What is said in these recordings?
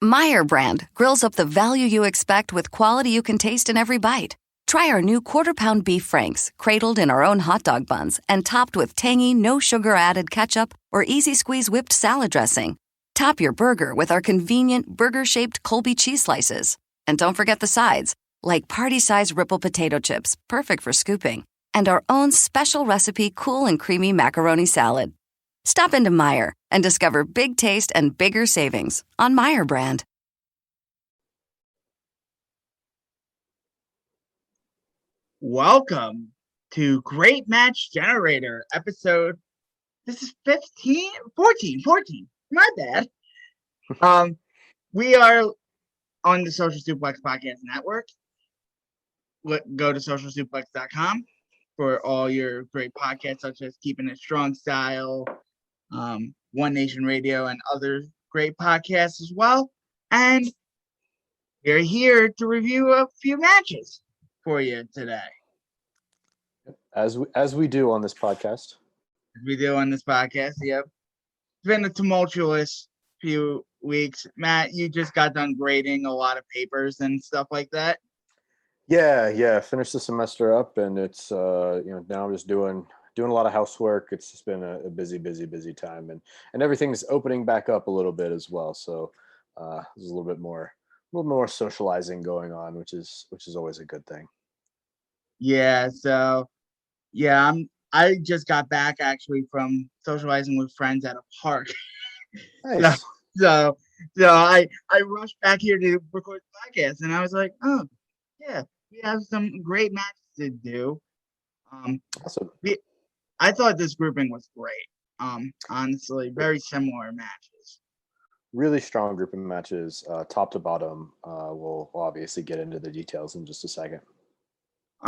Meyer brand grills up the value you expect with quality you can taste in every bite. Try our new quarter-pound beef franks, cradled in our own hot dog buns and topped with tangy, no-sugar-added ketchup or easy-squeeze whipped salad dressing. Top your burger with our convenient burger-shaped Colby cheese slices. And don't forget the sides, like party-size Ripple potato chips, perfect for scooping, and our own special recipe cool and creamy macaroni salad. Stop into Meyer and discover big taste and bigger savings on Meyer brand. Welcome to Great Match Generator episode. This is 14. My bad. We are on the Social Suplex Podcast Network. Go to socialsuplex.com for all your great podcasts, such as Keeping It Strong Style, One Nation Radio, and other great podcasts as well. And we're here to review a few matches for you today. As we do on this podcast. Yep. It's been a tumultuous few weeks. Matt, you just got done grading a lot of papers and stuff like that. Yeah. Finished the semester up, and it's now I'm just doing a lot of housework. It's just been a busy time, and everything's opening back up a little bit as well. So there's a little more socializing going on, which is always a good thing. Yeah. So yeah, I just got back actually from socializing with friends at a park. Nice. So I rushed back here to record the podcast, and I was like, oh yeah, we have some great matches to do. Awesome. I thought this grouping was great. Honestly, very similar matches. Really strong group of matches, top to bottom. We'll obviously get into the details in just a second.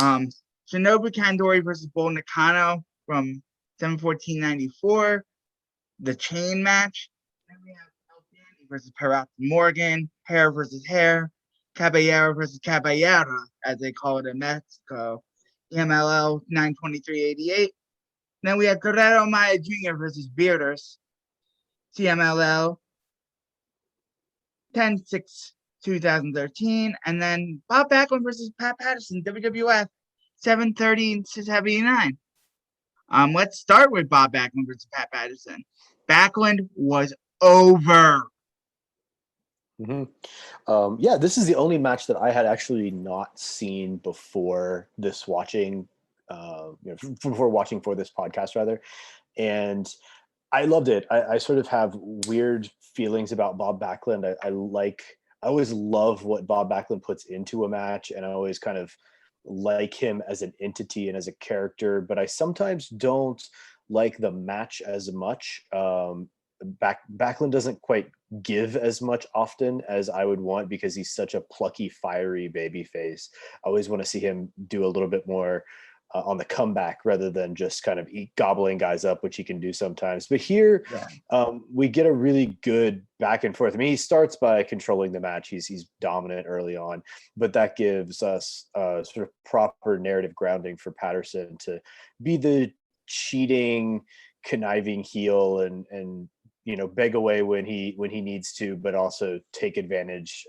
Shinobu Kandori versus Bull Nakano from 7/14/94, the chain match. Then we have El versus Pirata Morgan, Hair versus Hair, Caballero versus Caballera, as they call it in Mexico, EMLL 9/23/88. Then we have Guerrero Maya Jr. versus Bearders, CMLL 10/6/2013, and then Bob Backlund versus Pat Patterson, WWF 7/30/79. Let's start with Bob Backlund versus Pat Patterson. Backlund was over. Mm-hmm. This is the only match that I had actually not seen before this watching. Before watching for this podcast, rather, and I loved it. I sort of have weird feelings about Bob Backlund. I always love what Bob Backlund puts into a match, and I always kind of like him as an entity and as a character, but I sometimes don't like the match as much. Backlund doesn't quite give as much often as I would want because he's such a plucky, fiery baby face. I always want to see him do a little bit more on the comeback rather than just kind of gobbling guys up, which he can do sometimes. But here we get a really good back and forth. I mean, he starts by controlling the match. He's dominant early on, but that gives us sort of proper narrative grounding for Patterson to be the cheating, conniving heel and beg away when he needs to, but also take advantage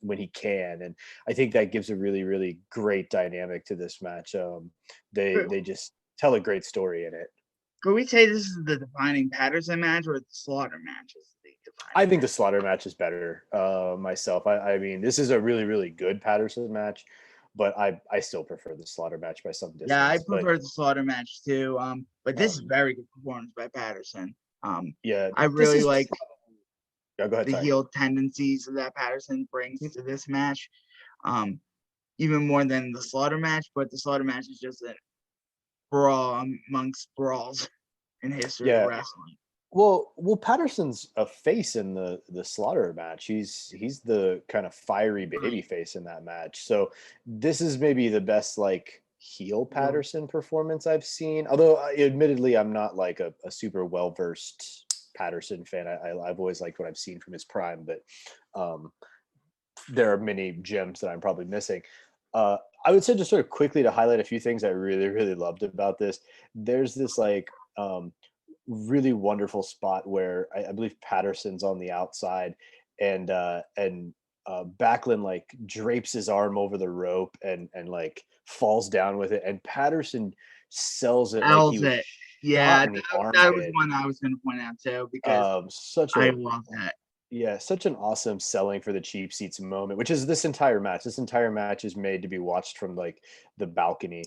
when he can. And I think that gives a really, really great dynamic to this match. They just tell a great story in it. Could we say this is the defining Patterson match or the Slaughter match? I think the Slaughter match is better myself. I mean, this is a really, really good Patterson match, but I still prefer the Slaughter match by some distance. Yeah, I prefer the Slaughter match too. But this is very good performance by Patterson. I really like the heel tendencies that Patterson brings to this match, even more than the Slaughter match. But the Slaughter match is just a brawl amongst brawls in history of wrestling. Well, Patterson's a face in the Slaughter match. He's the kind of fiery baby face in that match. So this is maybe the best heel Patterson performance I've seen. Although admittedly, I'm not like a super well-versed Patterson fan. I've always liked what I've seen from his prime, but there are many gems that I'm probably missing. I would say just sort of quickly to highlight a few things I really, really loved about this. There's this really wonderful spot where I believe Patterson's on the outside and Backlund like drapes his arm over the rope and like falls down with it, and Patterson sells it like he was It. shot Yeah, in the that was armpit. one I was going to point out too, because I love that. Yeah, such an awesome selling for the cheap seats moment, which is this entire match. This entire match is made to be watched from like the balcony.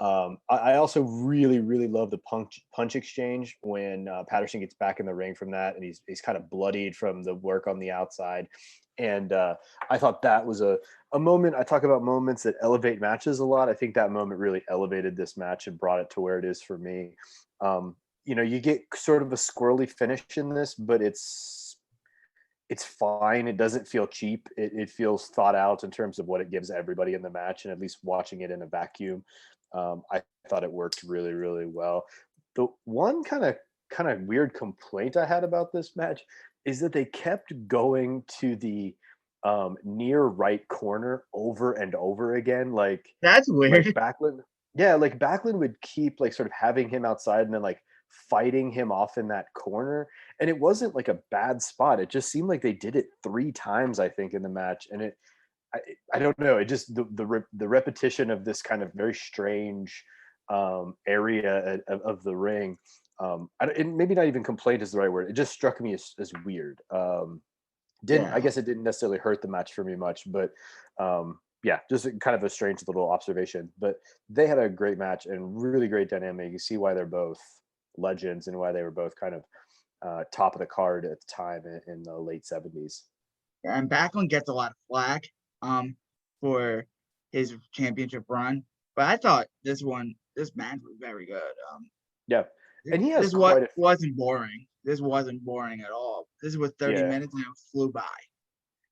I also really, really love the punch exchange when Patterson gets back in the ring from that, and he's kind of bloodied from the work on the outside. And I thought that was a moment. I talk about moments that elevate matches a lot. I think that moment really elevated this match and brought it to where it is for me. You get sort of a squirrely finish in this, but it's fine. It doesn't feel cheap. It feels thought out in terms of what it gives everybody in the match, and at least watching it in a vacuum, I thought it worked really, really well. The one kind of weird complaint I had about this match is that they kept going to the near right corner over and over again. Like that's weird. Like Backlund, yeah, like Backlund would keep like sort of having him outside and then like fighting him off in that corner, and it wasn't like a bad spot. It just seemed like they did it 3 times, I think, in the match, and I don't know. It just the repetition of this kind of very strange area of the ring. And maybe not even complaint is the right word. It just struck me as weird. I guess it didn't necessarily hurt the match for me much, but yeah, just kind of a strange little observation. But they had a great match and really great dynamic. You see why they're both legends and why they were both kind of top of the card at the time in the late 70s. And Backlund gets a lot of flack for his championship run, but I thought this match was very good. Yeah, and he has wasn't boring. This wasn't boring at all. This was 30 minutes and it flew by.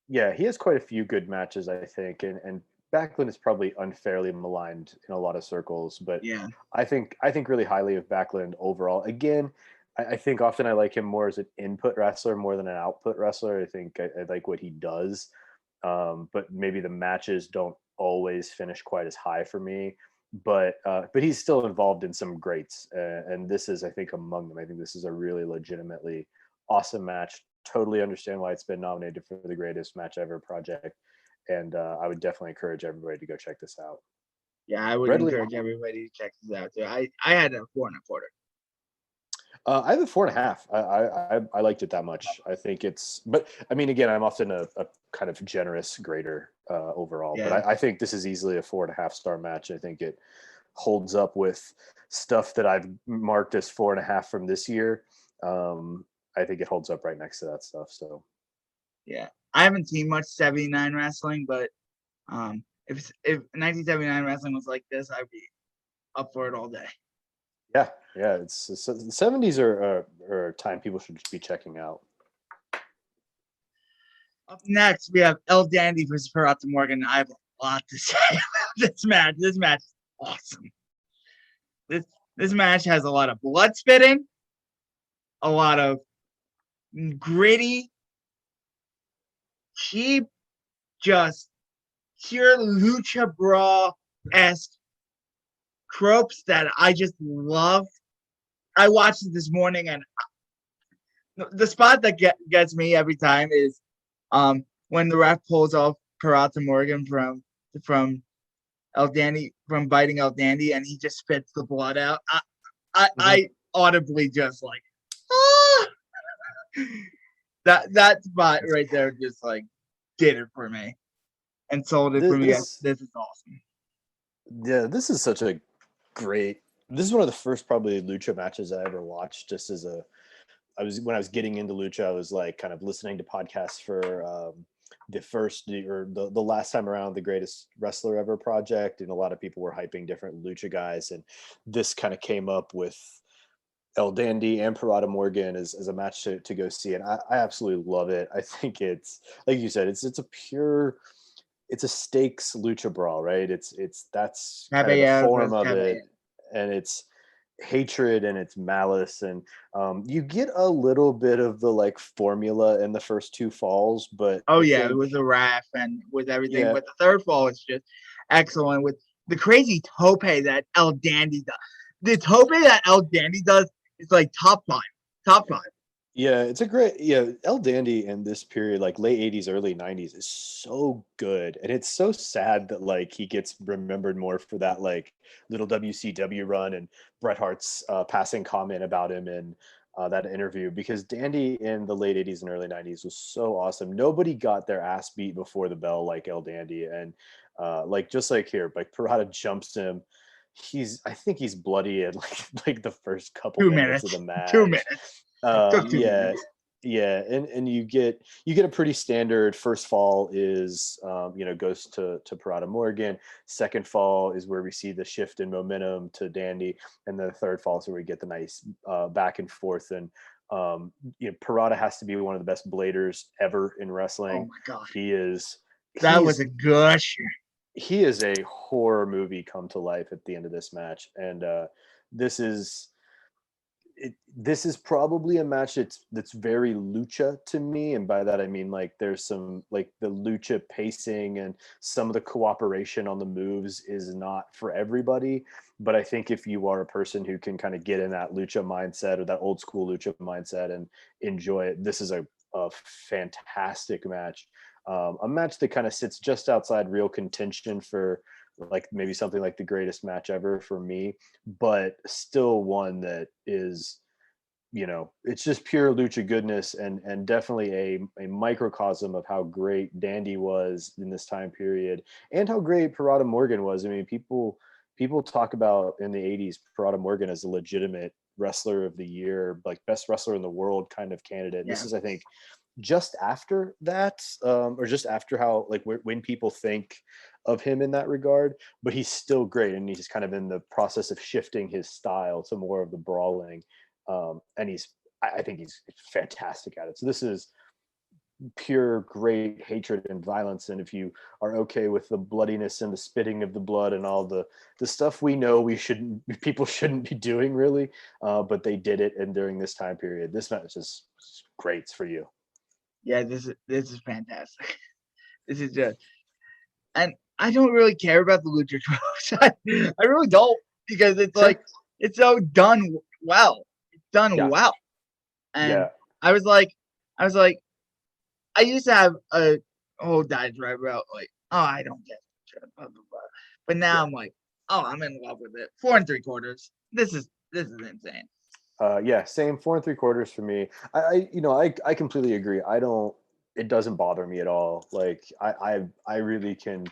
Yeah, he has quite a few good matches, I think, and Backlund is probably unfairly maligned in a lot of circles, but yeah, I think really highly of Backlund overall. Again, I think often I like him more as an input wrestler more than an output wrestler. I think I like what he does, but maybe the matches don't always finish quite as high for me. But he's still involved in some greats, and this is, I think, among them. I think this is a really legitimately awesome match. Totally understand why it's been nominated for the greatest match ever project, and I would definitely encourage everybody to go check this out. Yeah, I would encourage everybody to check this out too. I had a 4.25. I have a 4.5. I liked it that much. I think but I mean, again, I'm often a kind of generous grader overall, but I think this is easily a 4.5 star match. I think it holds up with stuff that I've marked as 4.5 from this year. I think it holds up right next to that stuff. So, yeah, I haven't seen much 79 wrestling, but if 1979 wrestling was like this, I'd be up for it all day. Yeah, it's the 70s are a time people should be checking out. Up next, we have El Dandy versus Pirata Morgan. I have a lot to say about this match. This match is awesome. This match has a lot of blood spitting, a lot of gritty, cheap, just pure lucha bra-esque tropes that I just love. I watched it this morning, and the spot that gets me every time is when the ref pulls off Pirata Morgan from El Dandy, from biting El Dandy, and he just spits the blood out. I audibly just like, that spot right there just like did it for me and sold it for me. This is awesome. Yeah, this is such a great. This is one of the first probably lucha matches I ever watched. Just as when I was getting into lucha, I was like kind of listening to podcasts for the last time around the greatest wrestler ever project, and a lot of people were hyping different lucha guys, and this kind of came up with El Dandy and Pirata Morgan as a match to go see, and I absolutely love it. I think it's, like you said, it's a stakes lucha brawl, right? That's kind of the form of it, and it's hatred and it's malice, and you get a little bit of the like formula in the first 2 falls, but it was a ref and with everything, but the third fall is just excellent with the crazy tope that El Dandy does. The tope that El Dandy does is like top five. Yeah, it's a great El Dandy in this period, like late 80s, early 90s, is so good. And it's so sad that like he gets remembered more for that like little WCW run and Bret Hart's passing comment about him in that interview, because Dandy in the late 80s and early 90s was so awesome. Nobody got their ass beat before the bell like El Dandy. And like just like here, like Pirata jumps him. I think he's bloody at like the first couple Two minutes of minutes. the 2 minutes. match. It took 2 minutes. Yeah, and you get a pretty standard first fall is goes to Parada Morgan. Second fall is where we see the shift in momentum to Dandy, and the third fall is where we get the nice back and forth. And Parada has to be one of the best bladers ever in Oh wrestling. my god, He is that was a gush. he is a horror movie come to life at the end of this match, and this is this is probably a match that's very lucha to me, and by that I mean like there's some like the lucha pacing and some of the cooperation on the moves is not for everybody, but I think if you are a person who can kind of get in that lucha mindset or that old school lucha mindset and enjoy it, this is a fantastic match. A match that kind of sits just outside real contention for like maybe something like the greatest match ever for me, but still one that is, it's just pure lucha goodness, and definitely a microcosm of how great Dandy was in this time period and how great Parada Morgan was. I mean, people talk about in the 80s Parada Morgan as a legitimate wrestler of the year, like best wrestler in the world kind of candidate. Yeah. This is, I think, just after that, or just after how like when people think of him in that regard, but he's still great, and he's kind of in the process of shifting his style to more of the brawling, and I think he's fantastic at it. So this is pure great hatred and violence, and if you are okay with the bloodiness and the spitting of the blood and all the stuff we know people shouldn't be doing really, but they did it, and during this time period this match is great for you. Yeah, this is fantastic. This is just, and I don't really care about the lucha tropes. I really don't, because it's Sure. like it's so done well. It's done Yeah. well, and Yeah. I was like, I used to have a whole diatribe about like, oh, I don't get it, blah blah blah, but now Yeah. I'm like, oh, I'm in love with it. 4 3/4. This is insane. Yeah, same 4 3/4 for me. I completely agree. It doesn't bother me at all. Like I really can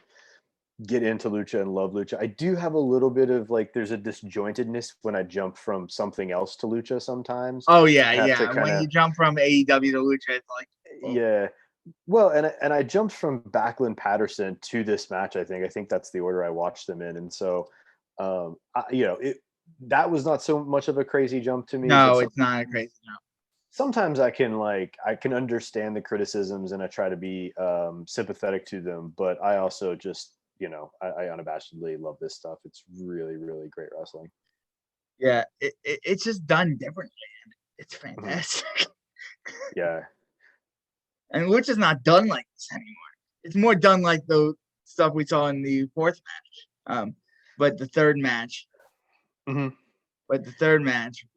get into lucha and love lucha. I do have a little bit of like there's a disjointedness when I jump from something else to lucha sometimes. Oh yeah, I have to yeah. kind When of you jump from AEW to lucha, it's like, whoa. yeah. Well, and I jumped from Backlund Patterson to this match. I think that's the order I watched them in, and so that was not so much of a crazy jump to me. But No, it's not a crazy jump. sometimes I can understand the criticisms and I try to be sympathetic to them, but I also just I unabashedly love this stuff. It's really really great wrestling. Yeah, it's just done differently. It's Mhm. fantastic. Yeah. And lucha's not done like this anymore. It's more done like the stuff we saw in the fourth match. But the third match, Hmm.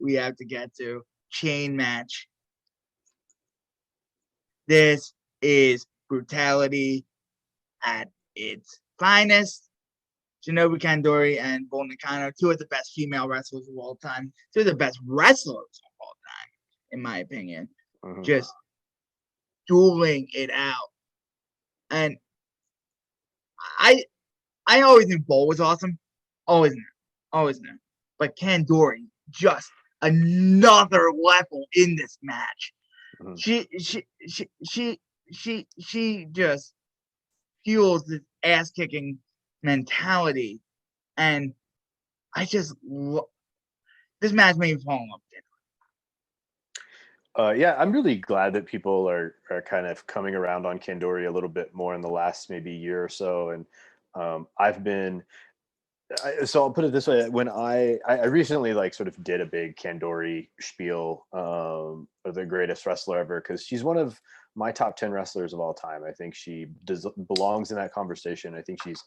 we have to get to chain match. This is brutality at its finest. Shinobu Kandori and Bull Nakano, two of the best female wrestlers of all time, two of the best wrestlers of all time, in my opinion. Hmm. Just dueling it out. And I always knew Bull was awesome. Always knew. But Kandori, just another level in this match. Hmm. She just fuels this ass kicking mentality, and I just this match made me fall in love with it. Yeah, I'm really glad that people are kind of coming around on Kandori a little bit more in the last maybe year or so, and I've been so I'll put it this way: when I recently like sort of did a big Kandori spiel of the greatest wrestler ever, because she's one of my top 10 wrestlers of all time. I think she belongs in that conversation. I think she's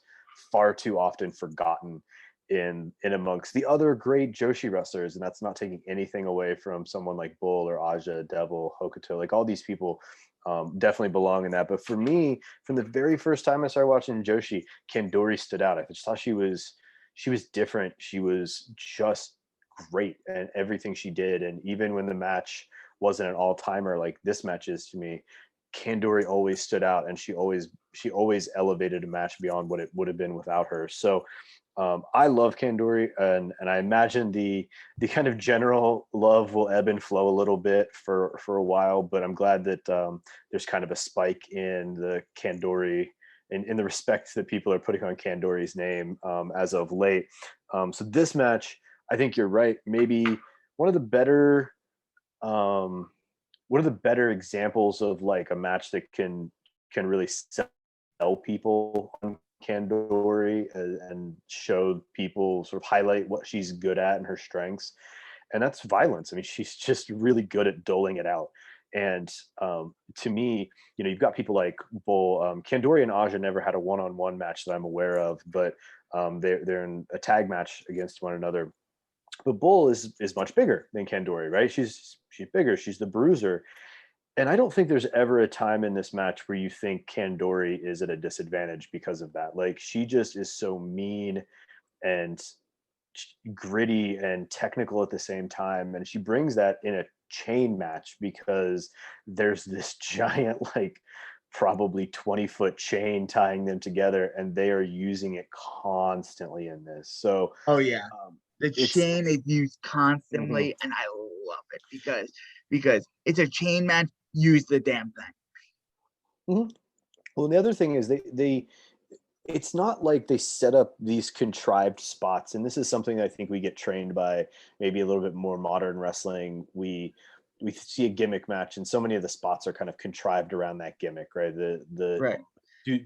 far too often forgotten, in amongst the other great Joshi wrestlers, and that's not taking anything away from someone like Bull or Aja, Devil, Hokuto. Like all these people definitely belong in that. But for me, from the very first time I started watching Joshi, Kandori stood out. I just thought she was different. She was just great and everything she did. And even when the match wasn't an all-timer like this match is to me, Kandori always stood out, and she always elevated a match beyond what it would have been without her. So I love Kandori, and I imagine the kind of general love will ebb and flow a little bit for a while, but I'm glad that there's kind of a spike in the Kandori, in the respect that people are putting on Kandori's name as of late. So this match, I think you're right. Maybe one of the better examples of like a match that can really sell people on Kandori and show people, sort of highlight what she's good at and her strengths, and that's violence. I mean, she's just really good at doling it out. And to me, you've got people like Bull. Kandori and Aja never had a one-on-one match that I'm aware of, but they're in a tag match against one another. But Bull is much bigger than Kandori, right? She's bigger. She's the bruiser. And I don't think there's ever a time in this match where you think Kandori is at a disadvantage because of that. Like, she just is so mean and gritty and technical at the same time. And she brings that in a chain match because there's this giant, like probably 20-foot chain tying them together, and they are using it constantly in this. So, oh yeah, the it's chain is used constantly, mhm. and I love it because it's a chain match. Use the damn thing. Mhm. Well, the other thing is they it's not like they set up these contrived spots, and this is something I think we get trained by maybe a little bit more modern wrestling. We see a gimmick match, and so many of the spots are kind of contrived around that gimmick, right? The Right.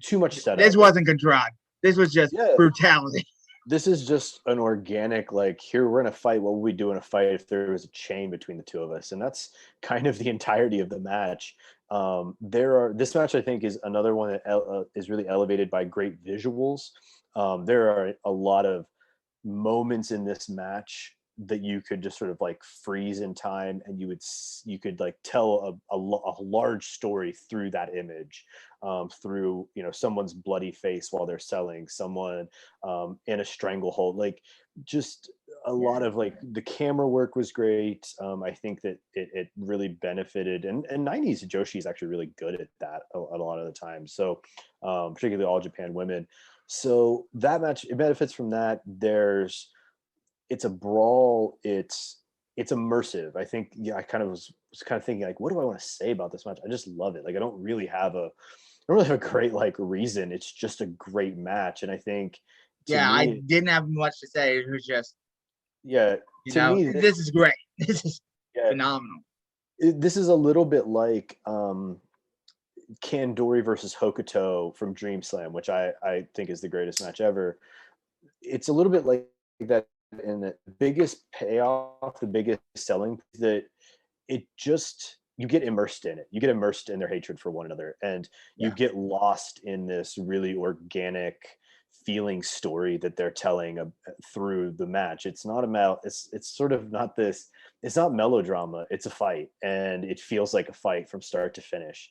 too much This setup. wasn't contrived. This was just Yeah, brutality. this is just an organic, like, here, we're in a fight. What would we do in a fight if there was a chain between the two of us? And that's kind of the entirety of the match. This match, I think, is another one that is really elevated by great visuals. There are a lot of moments in this match that you could just sort of like freeze in time, and you could like tell a large story through that image, through someone's bloody face while they're selling, someone in a stranglehold, like just a lot of, like, the camera work was great. I think that it really benefited, and 90s Joshi is actually really good at that a lot of the time. So particularly All Japan Women. So that match, it benefits from that. It's a brawl. It's immersive. I think, yeah, I kind of was kind of thinking, like, what do I want to say about this match? I just love it. Like, I don't really have a great, like, reason. It's just a great match. And I think, to Yeah, I me, didn't have much to say. It was just, yeah, to me, this is great. This is yeah, phenomenal. this is a little bit like Kandori versus Hokuto from Dream Slam, which I think is the greatest match ever. It's a little bit like that, in the biggest payoff, the biggest selling, that it just, you get immersed in it. You get immersed in their hatred for one another, and you Yeah. get lost in this really organic feeling story that they're telling through the match. It's not about, it's sort of not this, it's not melodrama. It's a fight, and it feels like a fight from start to finish.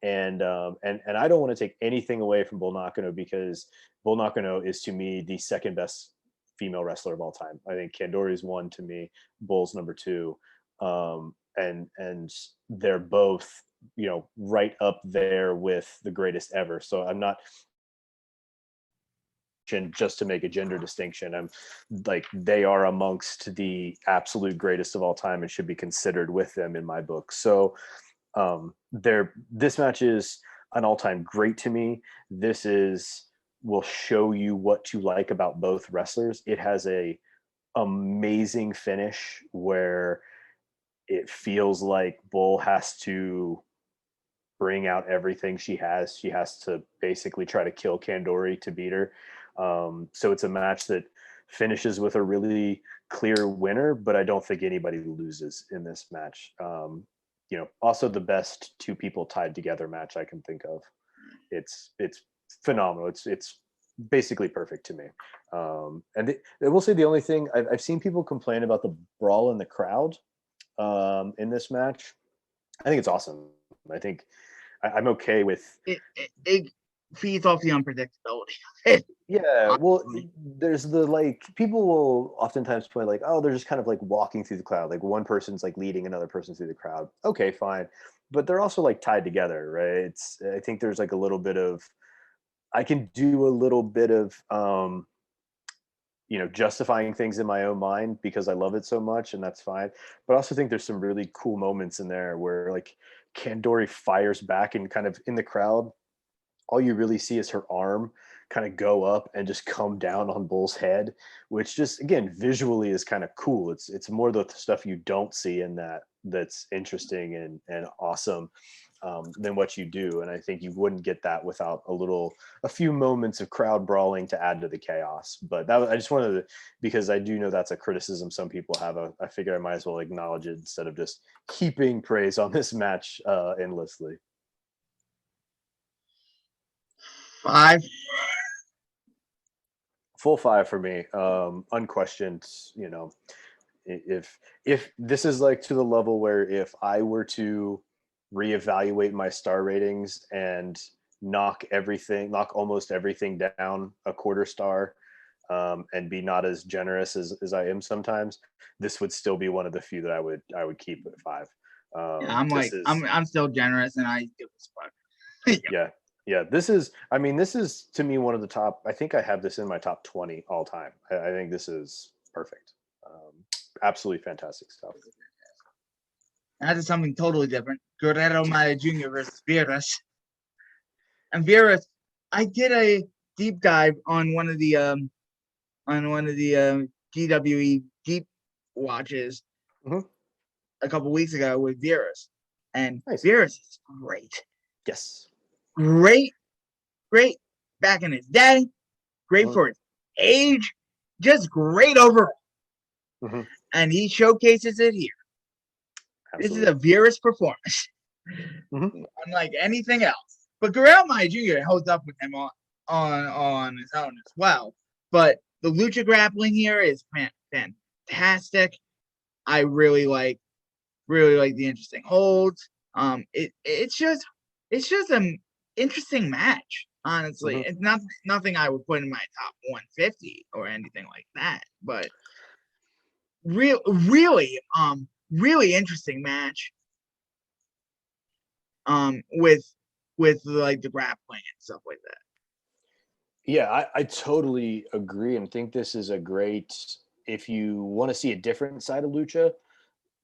And I don't want to take anything away from Bull Nakano, because Bull Nakano is, to me, the second best female wrestler of all time. I think Kandori is one to me, Bull's number two. And they're both, right up there with the greatest ever. So I'm not just to make a gender distinction. I'm like, they are amongst the absolute greatest of all time and should be considered with them in my book. So this match is an all-time great to me. Will show you what to like about both wrestlers. It has a amazing finish where it feels like Bull has to bring out everything she has. She has to basically try to kill Kandori to beat her. So it's a match that finishes with a really clear winner, but I don't think anybody loses in this match. Also the best two people tied together match I can think of. It's phenomenal. It's basically perfect to me. And I will say the only thing I've seen people complain about the brawl in the crowd in this match. I think it's awesome. I think I'm okay with it feeds off the unpredictability. yeah. Well, there's the like people will oftentimes point like, oh, they're just kind of like walking through the crowd. Like one person's like leading another person through the crowd. Okay, fine. But they're also like tied together, right? I think there's like a little bit of I can do a little bit of justifying things in my own mind because I love it so much, and that's fine. But I also think there's some really cool moments in there where like Kandori fires back and kind of in the crowd, all you really see is her arm kind of go up and just come down on Bull's head, which just again visually is kind of cool. It's more the stuff you don't see in that's interesting and awesome than what you do. And I think you wouldn't get that without a few moments of crowd brawling to add to the chaos. But I just wanted to, because I do know that's a criticism some people have. I figure I might as well acknowledge it instead of just heaping praise on this match endlessly. 5. Full 5 for me. Unquestioned. If this is like to the level where if I were to reevaluate my star ratings and knock almost everything down a quarter star, and be not as generous as I am sometimes, this would still be one of the few that I would keep at 5. I'm still generous, and I give this 5. Yeah. This is to me one of the top. I think I have this in my top 20 all time. I think this is perfect. Absolutely fantastic stuff. That is something totally different. Guerrero Maya Jr. versus Vieras. And Vieras, I did a deep dive on one of the GWE deep watches a couple weeks ago with Vieras. And nice. Vieras is great. Yes. Great back in his day. Great for his age. Just great overall. And he showcases it here. Absolutely. This is a Vieras performance. Unlike anything else. But Guerrero Maya Jr. holds up with him on his own as well. But the lucha grappling here is fantastic. I really like the interesting holds. It's just an interesting match. Honestly, it's nothing I would put in my top 150 or anything like that. But really interesting match. With like the grappling and stuff like that. Yeah, I totally agree and think this is a great, if you want to see a different side of lucha,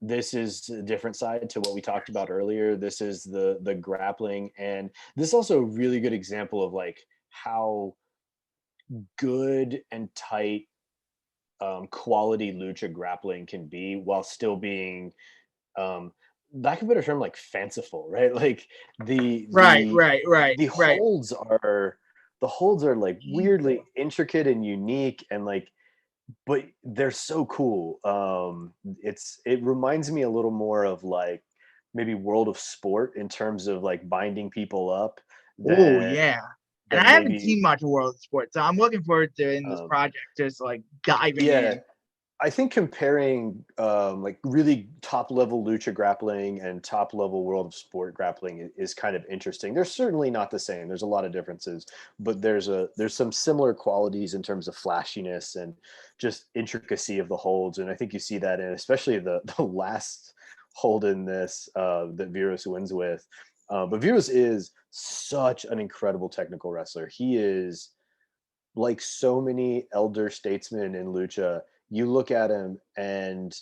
this is a different side to what we talked about earlier. This is the grappling, and this is also a really good example of like how good and tight quality lucha grappling can be while still being lack of a better term, like fanciful, right? Like the holds are like weirdly intricate and unique and like, but they're so cool. It reminds me a little more of like maybe World of Sport in terms of like binding people up. Oh yeah. And I haven't seen much of World of Sport, so I'm looking forward to in this project just like diving in. I think comparing like really top level lucha grappling and top level World of Sport grappling is kind of interesting. They're certainly not the same. There's a lot of differences, but there's some similar qualities in terms of flashiness and just intricacy of the holds. And I think you see that in especially the last hold in this that Vieras wins with. But Vieras is such an incredible technical wrestler. He is like so many elder statesmen in lucha. You look at him and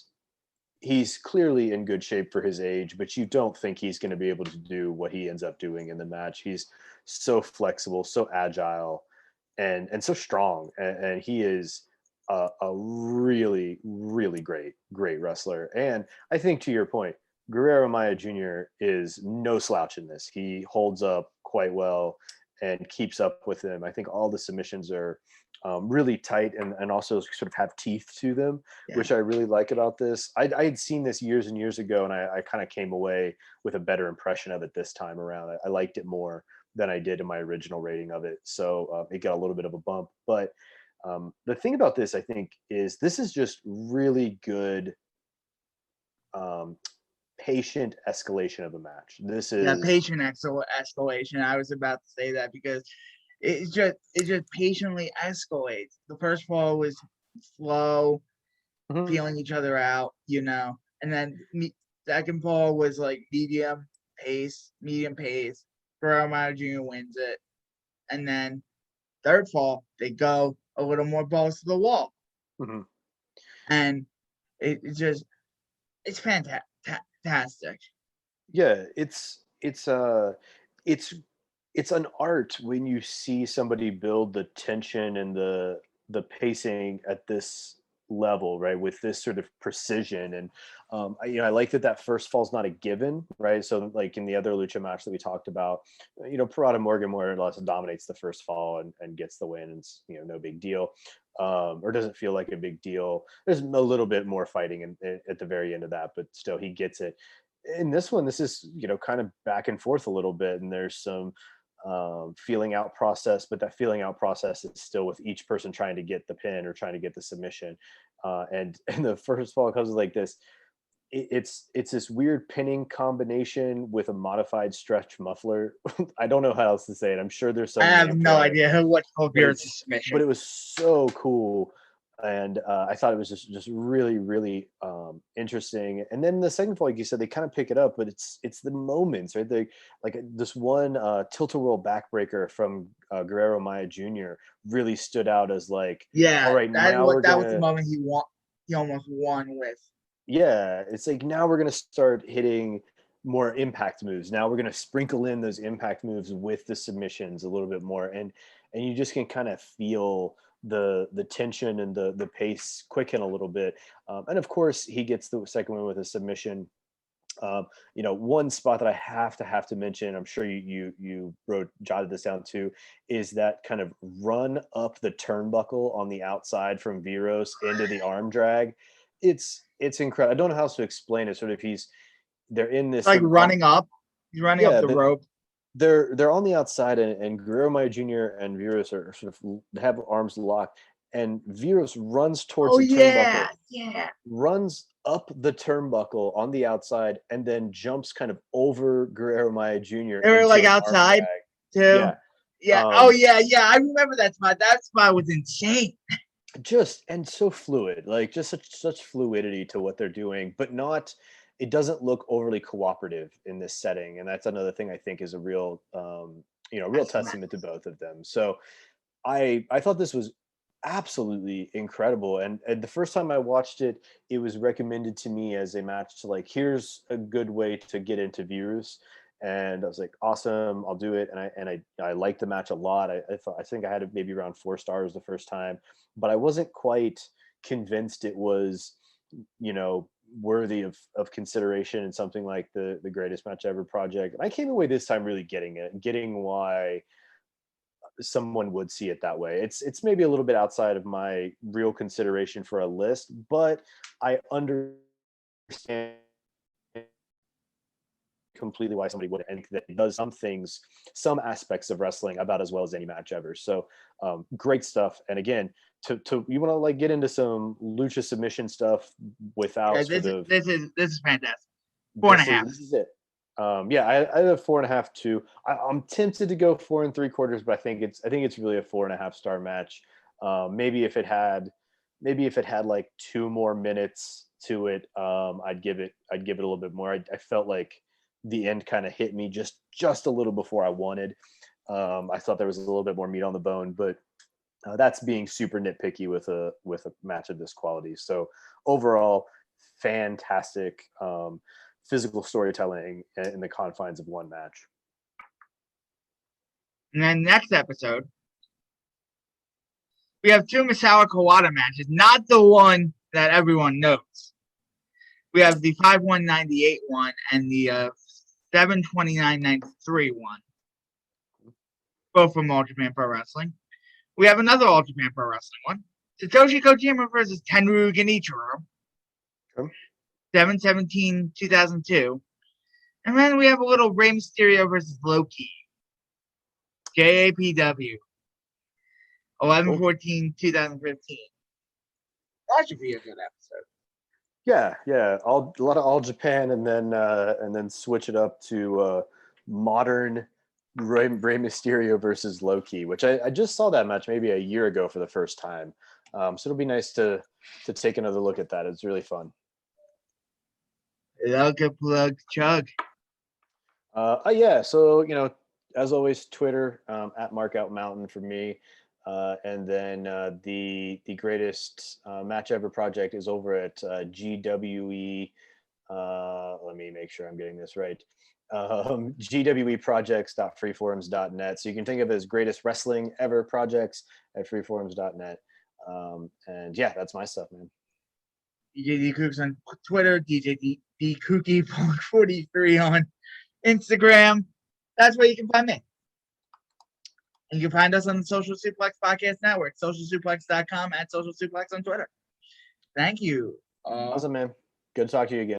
he's clearly in good shape for his age, but you don't think he's going to be able to do what he ends up doing in the match. He's so flexible, so agile, and so strong. And he is a really, really great wrestler. And I think to your point, Guerrero Maya Jr. is no slouch in this. He holds up quite well and keeps up with him. I think all the submissions are really tight and also sort of have teeth to them, which I really like about this. I had seen this years and years ago, and I kind of came away with a better impression of it this time around. I liked it more. than I did in my original rating of it. So it got a little bit of a bump. But the thing about this, I think, is this is just really good um, patient escalation of a match. This is patient escalation. I was about to say that because it just patiently escalates. The first fall was slow, feeling each other out, and then second fall was like medium pace. Guerrero Jr. wins it, and then third fall they go a little more balls to the wall, and it's fantastic. Yeah, it's an art when you see somebody build the tension and the pacing at this level, right, with this sort of precision. And I like that first fall's not a given, right? So like in the other lucha match that we talked about, Pirata Morgan more or less dominates the first fall and gets the win, and it's no big deal, or doesn't feel like a big deal. There's a little bit more fighting at the very end of that, but still he gets it. In this one, this is kind of back and forth a little bit, and there's some feeling out process, but that feeling out process is still with each person trying to get the pin or trying to get the submission. And the first fall comes like this. It's this weird pinning combination with a modified stretch muffler. I don't know how else to say it. I'm sure there's some. I have no idea what's called submission, but it was so cool. And I thought it was just really, really interesting. And then the second fall, like you said, they kind of pick it up, but it's the moments, right? They like this one tilt-a-whirl backbreaker from Guerrero Maya Jr. really stood out as like, all right, that was the moment he almost won with. Yeah, it's like now we're gonna start hitting more impact moves. Now we're gonna sprinkle in those impact moves with the submissions a little bit more, and you just can kind of feel the tension and the pace quicken a little bit. And of course, he gets the second one with a submission. One spot that I have to mention, I'm sure you jotted this down too, is that kind of run up the turnbuckle on the outside from Viros into the arm drag. It's incredible. I don't know how else to explain it. Sort of they're in this like running up. He's running up the rope. They're on the outside, and Guerrero Maya Jr. and Viros are sort of have arms locked, and Viros runs towards the turnbuckle, runs up the turnbuckle on the outside, and then jumps kind of over Guerrero Maya Jr. They were like outside too. Yeah. I remember that spot. That spot was insane. Just and so fluid, like just such fluidity to what they're doing, but not. It doesn't look overly cooperative in this setting, and that's another thing I think is a real, real testament to both of them. So, I thought this was absolutely incredible, and the first time I watched it, it was recommended to me as a match to like, here's a good way to get into views, and I was like, awesome, I'll do it, and I liked the match a lot. I think I had it maybe around 4 stars the first time, but I wasn't quite convinced it was, worthy of consideration in something like the greatest match ever project. And I came away this time really getting why someone would see it that way. It's maybe a little bit outside of my real consideration for a list, but I understand completely why somebody would, and that it does some aspects of wrestling about as well as any match ever. So great stuff. And again, to you want to like get into some lucha submission stuff without this is fantastic. 4.5. This is it. I have a 4.5 too. I'm tempted to go 4 3/4, but I think it's really a 4.5 star match. Maybe if it had like 2 more minutes to it, I'd give it a little bit more. I felt like the end kind of hit me just a little before I wanted. I thought there was a little bit more meat on the bone, but that's being super nitpicky with a match of this quality. So overall, fantastic physical storytelling in the confines of one match. And then next episode, we have 2 Misawa Kawada matches, not the one that everyone knows. We have the 5/1/98 one and the 7/29/93 one, both from All Japan Pro Wrestling. We have another All Japan Pro Wrestling one, Satoshi Kojima versus Tenryu Genichiro, 7/17/2002. And then we have a little Rey Mysterio versus Loki. JAPW 11/14/2015. That should be a good episode. Yeah. A lot of All Japan, and then switch it up to modern Rey Mysterio versus Loki, which I just saw that match maybe a year ago for the first time. So it'll be nice to take another look at that. It's really fun. Plug chug. Yeah. So as always, Twitter at MarkOutMountain for me. And then the greatest match ever project is over at GWE. Let me make sure I'm getting this right. GWEprojects.freeforums.net. So you can think of it as greatest wrestling ever projects at freeforums.net. And yeah, that's my stuff, man. DJ D Kooks on Twitter, DJ D Kookie 43 on Instagram. That's where you can find me. And you can find us on the Social Suplex Podcast Network, socialsuplex.com, at Social Suplex on Twitter. Thank you. Awesome, man. Good to talk to you again.